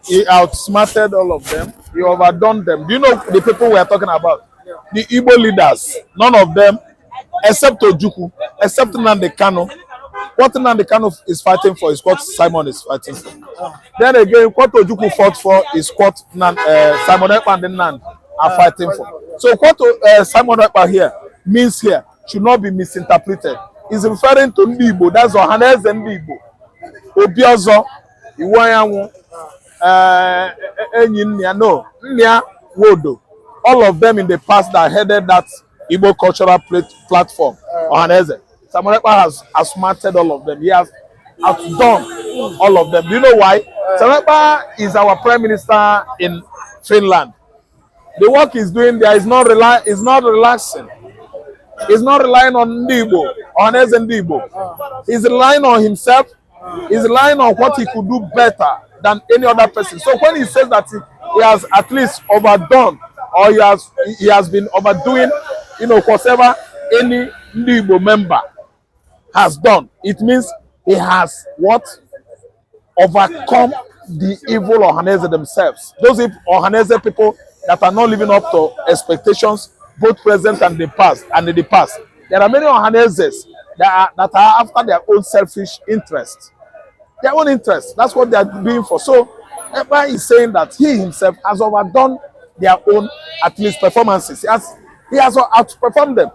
He outsmarted all of them. He overdone them. Do you know the people we are talking about? The Igbo leaders. None of them, except Ojukwu, except Nnamdi Kanu. What Nnamdi Kanu is fighting for is what Simon is fighting for. Then again, what Ojukwu fought for is what Simon Ekpa and Nand are fighting for. So what Simon Ekpa here means here should not be misinterpreted. He's referring to Ndigbo. That's Ohaneze Ndigbo. Obiozo, Iwayanwu, no, Nya Wodo. All of them in the past that headed that Igbo cultural platform, Ohaneze. Simon Ekpa has outsmarted all of them. He has outdone all of them. Do you know why? Simon Ekpa is our prime minister in Finland. The work he's doing there is not relaxing. He's not relying on Ndigbo, on Ndigbo. He's relying on himself. He's relying on what he could do better than any other person. So when he says that he has at least overdone, or he has been overdoing, whatever any Ndigbo member has done, it means he has what? Overcome the evil Ohaneze themselves. Those Ohaneze people that are not living up to expectations, both present and the past. There are many Ohanezes that are after their own selfish interest. Their own interest. That's what they are doing for. So Ekpa is saying that he himself has overdone their own, at least, performances. He has outperformed them.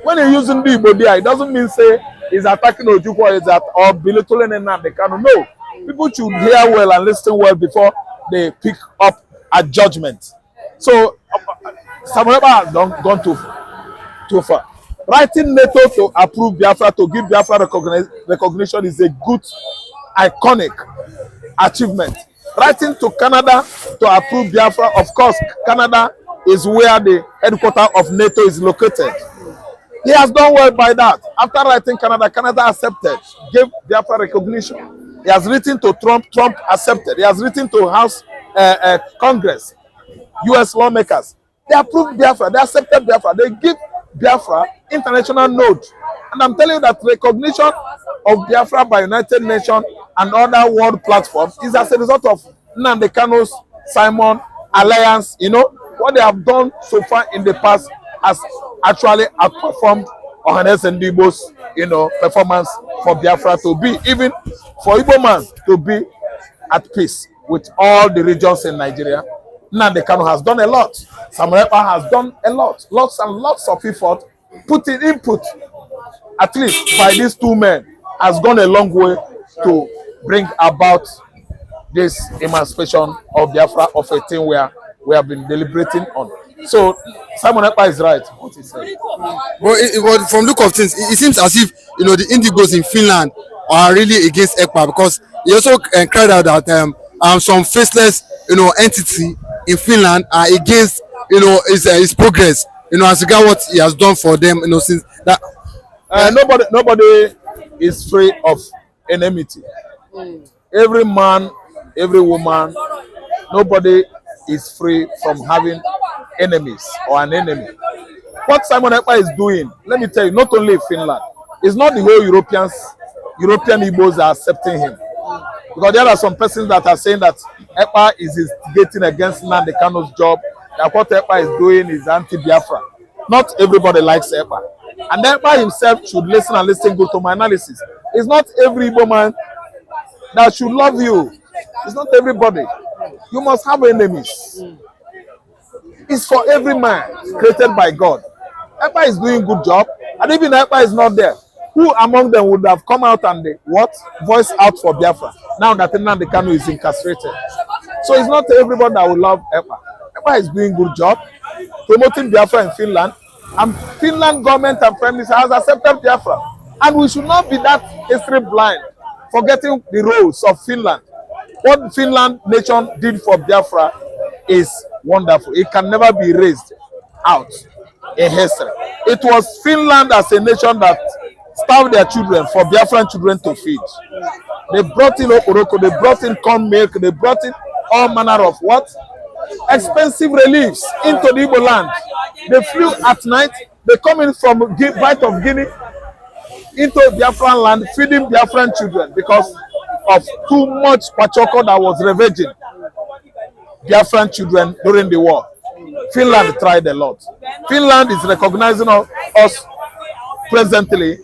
When he's using the Igbo there, it doesn't mean say he's attacking Ojukwu or belittling Nnamdi Kanu. No. People should hear well and listen well before they pick up a judgment. So Samuel has gone too far. Writing NATO to approve Biafra, to give Biafra recognition is a good, iconic achievement. Writing to Canada to approve Biafra, of course, Canada is where the headquarters of NATO is located. He has done well by that. After writing Canada, Canada accepted, gave Biafra recognition. He has written to Trump, Trump accepted. He has written to House Congress, US lawmakers. They approved Biafra, they accepted Biafra, they give Biafra international node. And I'm telling you that recognition of Biafra by United Nations and other world platforms is as a result of Nnamdi Kanu's Simon alliance. What they have done so far in the past has actually outperformed Ohaneze Ndigbo's, performance for Biafra to be, even for Igbo man to be at peace with all the regions in Nigeria. Nnamdi Kanu has done a lot. Samuel Ekpa has done a lot. Lots and lots of effort, putting input, at least by these two men, has gone a long way to bring about this emancipation of Biafra, of a thing where we have been deliberating on. So Simon Ekpa is right. What he said. But from look of things, it seems as if the Indigbos in Finland are really against Ekpa, because he also cried out that some faceless entity in Finland are against his progress, as regard what he has done for them, since that. Nobody is free of enmity. Every man, every woman, nobody is free from having enemies or an enemy. What Simon Ekpa is doing, let me tell you, not only Finland, it's not the whole European Igbos are accepting him. Because there are some persons that are saying that Ekpa is instigating against Nnamdi Kanu's job, that what Ekpa is doing is anti-Biafra. Not everybody likes Ekpa. And Ekpa himself should listen and listen good to my analysis. It's not every Igbo man that should love you. It's not everybody. You must have enemies. It's for every man created by God. Ekpa is doing a good job, and even Ekpa is not there. Who among them would have come out and voice out for Biafra now that Nnamdi Kanu is incarcerated? So it's not everybody that will love Ekpa. Ekpa is doing a good job promoting Biafra in Finland, and Finland government and prime minister has accepted Biafra. And we should not be that history blind, forgetting the roles of Finland. What Finland nation did for Biafra is wonderful. It can never be erased out in history. It was Finland as a nation that starved their children for Biafran children to feed. They brought in oporoko, they brought in corn milk, they brought in all manner of expensive reliefs into the Igbo land. They flew at night, they come in from Bight of Guinea into Biafran land, feeding Biafran children, because of too much pachoko that was ravaging Biafran children during the war. Finland tried a lot. Finland is recognizing us presently.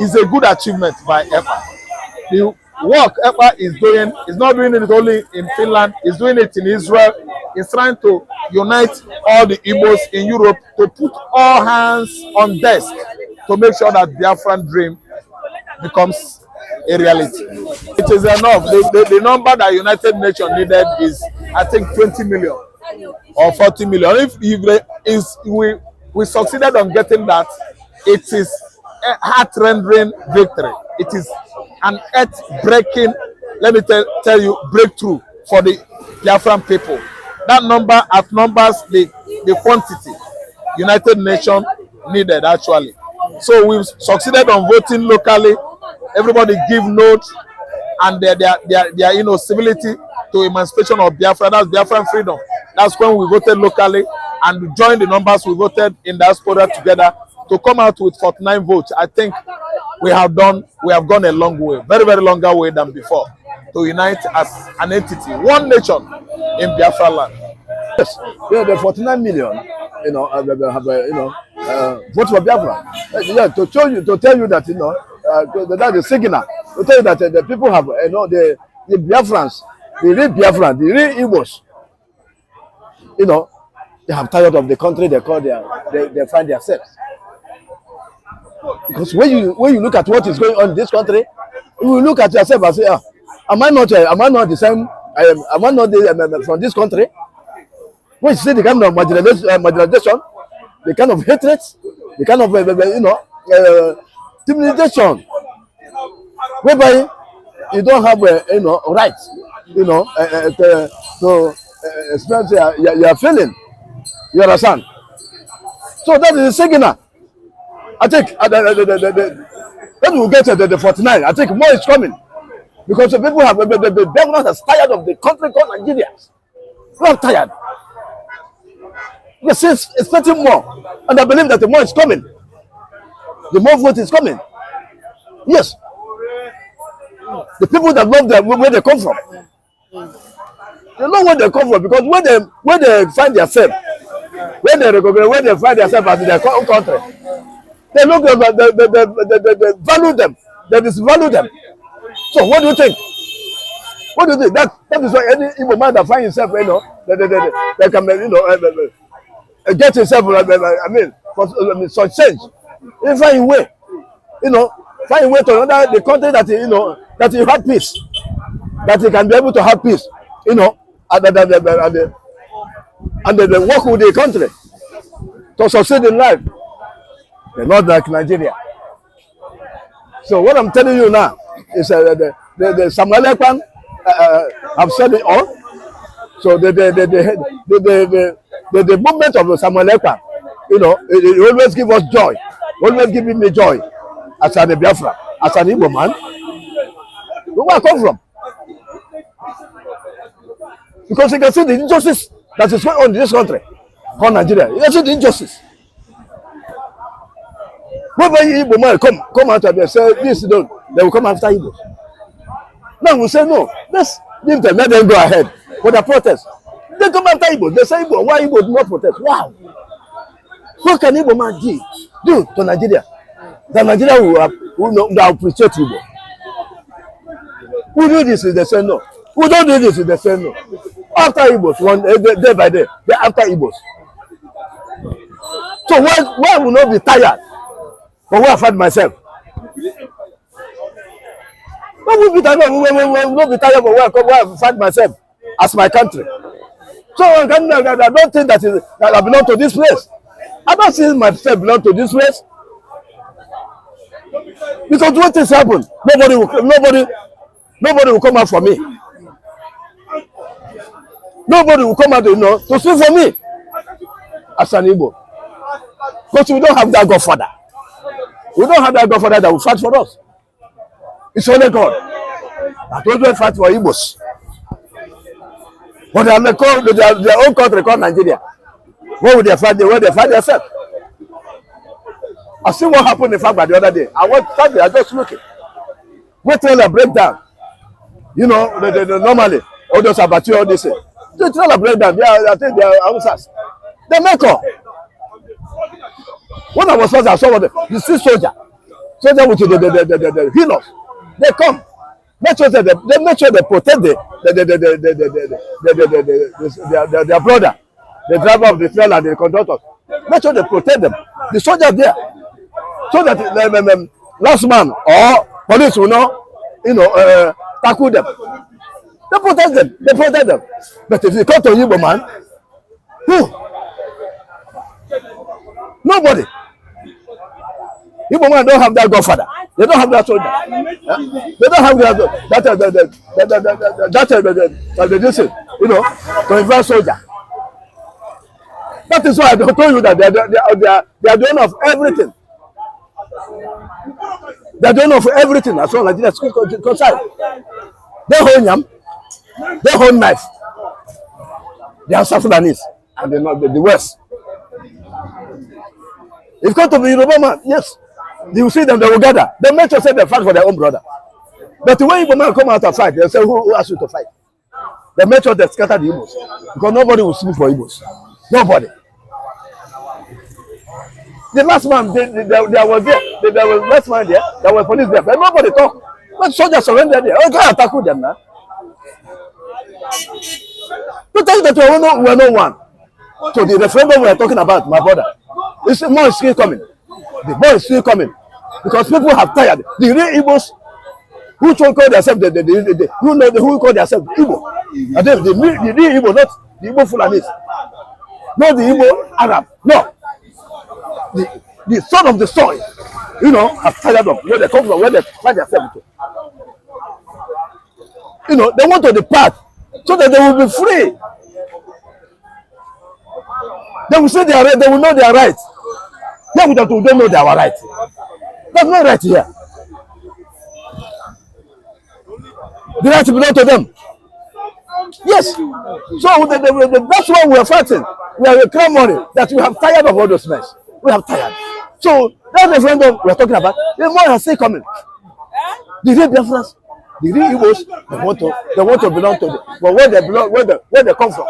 Is a good achievement by Ekpa. The work Ekpa is doing is not doing it only in Finland, he's doing it in Israel. He's trying to unite all the Igbos in Europe to put all hands on desk to make sure that Biafran dream becomes a reality. It is enough. The number that United Nations needed is, I think, 20 million or 40 million. If we succeeded on getting that, it is a heart-rendering victory. It is an earth-breaking, let me tell you, breakthrough for the Biafran people. That number outnumbers the quantity United Nations needed, actually. So we've succeeded on voting locally. Everybody give notes and their civility to emancipation of Biafra. That's Biafran freedom. That's when we voted locally and joined the numbers we voted in diaspora together to come out with 49 votes. I think we have gone a long way, very, very longer way than before, to unite as an entity, one nation in Biafra land. Yes, yeah, the 49 million, votes for Biafra. Yeah, to tell you that, that is signal. To tell you that the people have, the Biafrans, the real Biafrans, the real Igbos, they have tired of the country they find themselves. Because when you look at what is going on in this country, you will look at yourself and say, am I not the same? Am I not from this country? When you see the kind of marginalization, the kind of hatred, the kind of intimidation, whereby you don't have right, to express your feeling. You understand? So that is a signal. I think when we get to the 49, I think more is coming. Because the people the government is tired of the country called Nigeria. We are tired. We are expecting more. And I believe that the more is coming. The more vote is coming. Yes. The people that love them, where they come from. They know where they come from, because when they find themselves, when they find themselves as in their own country, they look at they value them, they disvalue them. So what do you think? What do you think? That is why any Igbo man that finds himself, they can get himself, for such change. He find a way, find a way to another the country that that he have peace, that he can be able to have peace, and they work with the country to succeed in life. They're not like Nigeria. So what I'm telling you now is the Samuel Ekpa have said it all. So the movement of Samuel Ekpa, it always give us joy, always giving me joy as an Biafra, as an Igbo man. Where I come from? Because you can see the injustice that is going on in this country, called Nigeria. You can see the injustice. When Igbo man come out and say this, they will come after Igbo. Now we say no. Let's leave them, let them go ahead for the protest. They come after Igbo. They say Igbo, why Igbo do not protest? Wow. What can Igbo man do to Nigeria? That Nigeria will appreciate Igbo. We do this, they say no. We don't do this, they say no. After Igbos, day by day, they after Igbos. So why will not be tired? But where I find myself. Why will be tired? Will not be tired for where I find myself as my country. So I don't think that I belong to this place. I don't see myself belong to this place. Because what has happened, nobody will come out for me. Nobody will come out to speak for me as an Igbo. Because we don't have that Godfather. We don't have that Godfather that will fight for us. It's only God that will fight for Igbos. But they are their own country called Nigeria. Where would they fight? Where they fight themselves? I see what happened in fact by the other day. I just looking. Wait till I break down. You know, normally, all those abattoirs, all this. They try to break down. I think they are Hausas. They make up. When I was first, I saw the street soldier with the healers. They come. Make sure that they make sure they protect their brother, the driver of the trailer, the conductor. Make sure they protect them. The soldiers there, so that last man or police will not, tackle them. They protect them. They protect them. But if you come to Igbo man, who? Nobody. Igbo man don't have that godfather. They don't have that soldier. They don't have to invite soldier. That is why I told you that they are the owner of everything. They are the owner of everything as well as Nigeria is concerned. They hold yam, they hold knife. They are South Sudanese and the West. If you come to the Yoruba man, yes, you will see them, they will gather. They make sure they fight for their own brother. But when Igbo man come out to fight, they say, who asked you to fight? They make sure they scatter the Igbos. Because nobody will speak for Igbos. Nobody. The last man, there was last man there, there was police there, but nobody talk. But soldiers surrendered there. Oh, God, attack them now. To tell you that we are no one. So the referendum we are talking about, my brother, it's more is still coming. The boy is still coming. Because people have tired. The real Igbos who call themselves who call themselves Igbo. And then the real Igbo, not the Igbo Fulanese. Not the Igbo Arab. No. The son of the soil, have tired of where they come from, where they find themselves to. They want to depart so that they will be free. They will say they are right, they will know their rights. Here we don't know their right. That's not right here. The right belongs to them. Yes. So that's why we are fighting. We are clamoring that we have tired of all those mess. We have tired. So that referendum we are talking about, the more are still coming. The real Biafras, the real Igbos, they want to belong to them. But where they belong, where they come from.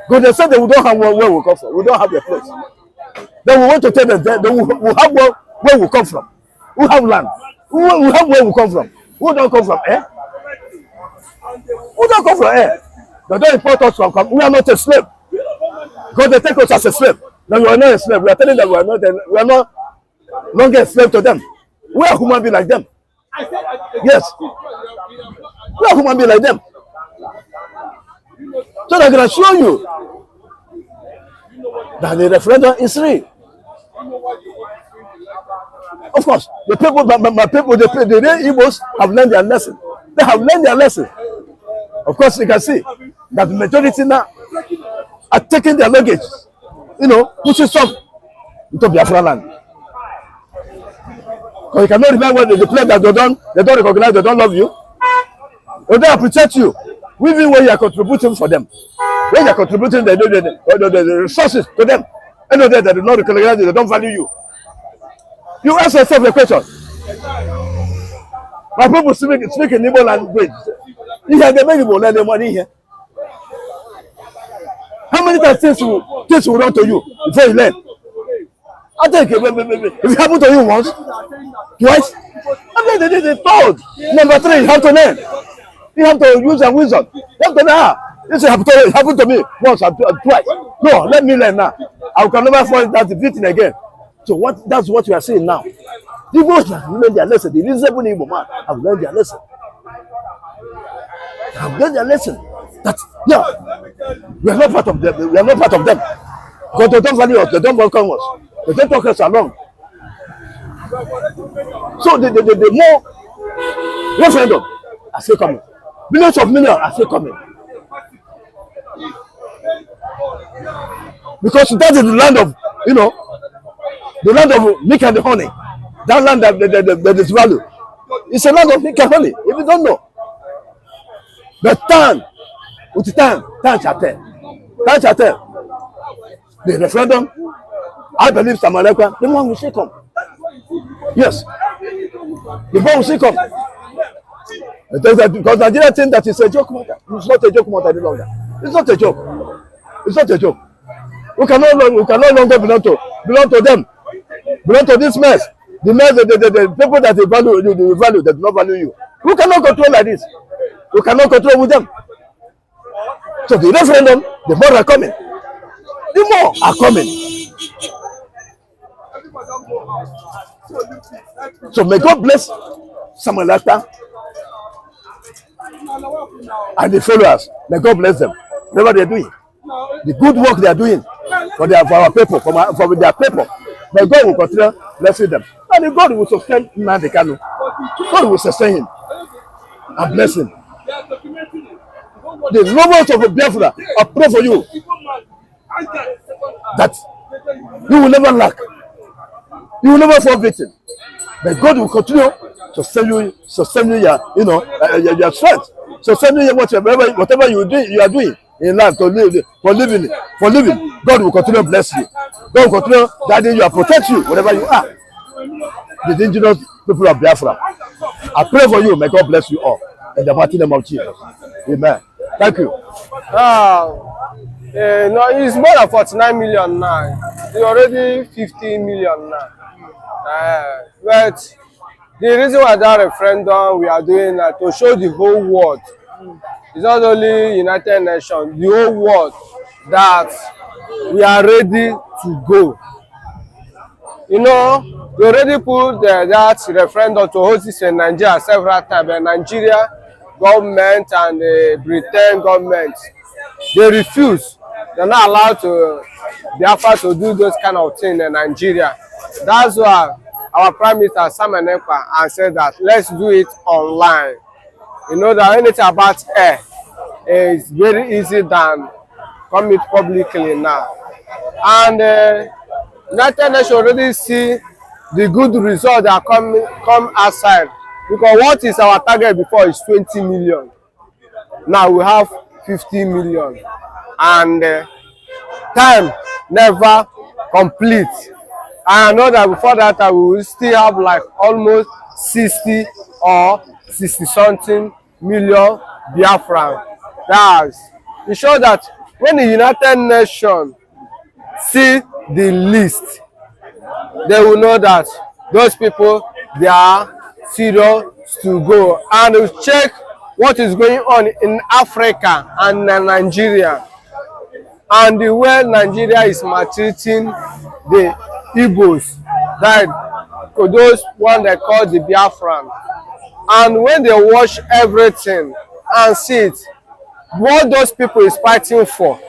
Because they said they don't have where we come from. We don't have a place. Then we want to tell them that we have where we come from. We have land. We have where we come from. Who don't come from air? Who don't come from air? They don't import us from. We are not a slave. Because they take us as a slave. No, we are not a slave. We are telling them we are not longer a slave to them. We are human beings like them. Yes. We are human beings like them. So I can assure you that the referendum is real. Of course, the people, my people, the real Igbos have learned their lesson. They have learned their lesson. Of course, you can see that the majority now are taking their luggage, pushing some into Biafra land. Because you cannot remember the place that they don't recognize, they don't love you. They don't appreciate you. Even when you are contributing for them. When you are contributing the resources to them. And they do not recognize you, they don't value you. You ask yourself a question. My people speak in Igbo language. They make Igbo learn the money here. How many times things will run to you before you learn? I think if it happened to you once, twice, and then they told. Number 3, you have to learn. You have to use your wisdom. You have to learn. This happened to me once and twice. No, let me learn now. I can never fall that victim again. So that's what we are saying now. The Igbos have learned their lesson. The reasonable Igbo man have learned their lesson. They have learned their lesson. That we are not part of them. We are not part of them. Because they don't value us. They don't welcome us. They don't talk us along. So the more referendum are still coming. Millions of millions are still coming. Because that is the land of, the land of milk and the honey. That land that is value. It's a land of milk and honey, if you don't know. But time shall tell. Time shall tell. The referendum, I believe Samalekwa, the one will still come. Yes. The one will still come. Because Nigeria think that it's a joke matter. It's not a joke matter any longer. It's not a joke. It's not a joke. We can no longer belong to them. Belong to this mess. The mess, the people that they value, they do not value you. We cannot control like this. We cannot control with them. So the referendum, the more are coming. The more are coming. So may God bless Samuel Ekpa and the followers. May God bless them. Whatever they are doing, the good work they are doing for our people, for their people. May God will continue blessing them. And God will sustain Nnamdi Kanu. God will sustain him and bless him. The lovers of Biafra, I pray for you that you will never lack. You will never fall victim. But God will continue to send you your strength. So send you whatever you are doing in life for living. God will continue to bless you. God will continue guiding you and protect you wherever you are. The indigenous people of Biafra, I pray for you. May God bless you all in the mighty name of Jesus. Amen. Thank you. No, it's more than 49 million now. It's already 50 million now. But the reason why that referendum we are doing to show the whole world, it's not only United Nations, the whole world, that we are ready to go. You know, we already put that referendum to host this in Nigeria several times. The Nigeria government and the Britain government, they refuse. They're not allowed to Biafra to do those kind of things in Nigeria. That's why our Prime Minister Samuel Ekpa has said that let's do it online. You know that anything about air is very easy than coming publicly now. And United Nations already see the good result that come outside. Because what is our target before is 20 million. Now we have 50 million. And time never complete. I know that before that we will still have like almost 60 or 60 something million Biafran. It shows that when the United Nations see the list, they will know that those people, they are serious to go. And we'll check what is going on in Africa and Nigeria, and the way Nigeria is maltreating the Igbos, that those one they call the Biafran. And when they watch everything and see it, what those people is fighting for,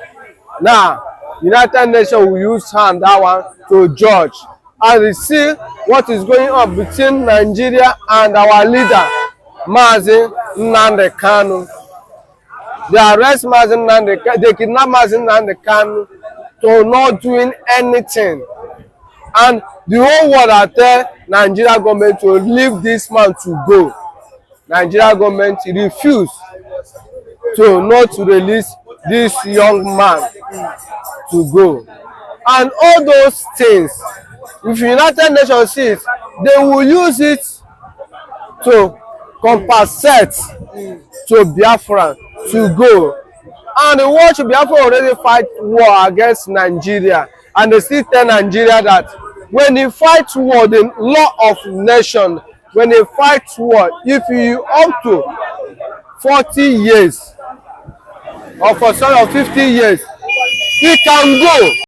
now United Nations will use hand that one to judge and we see what is going on between Nigeria and our leader Mazi Nnamdi Kanu. They arrest Mazi Nnamdi Kanu, they kidnap Mazi Nnamdi Kanu to not doing anything. And the whole world are tell Nigeria government to leave this man to go. Nigeria government refuse to not release this young man to go. And all those things, if United Nations sees, they will use it to compensate to Biafra to go. And watch Biafra already fight war against Nigeria, and they still tell Nigeria that when they fight war, the law of nation, when they fight war, if you up to 40 years or for some of 50 years, he can go.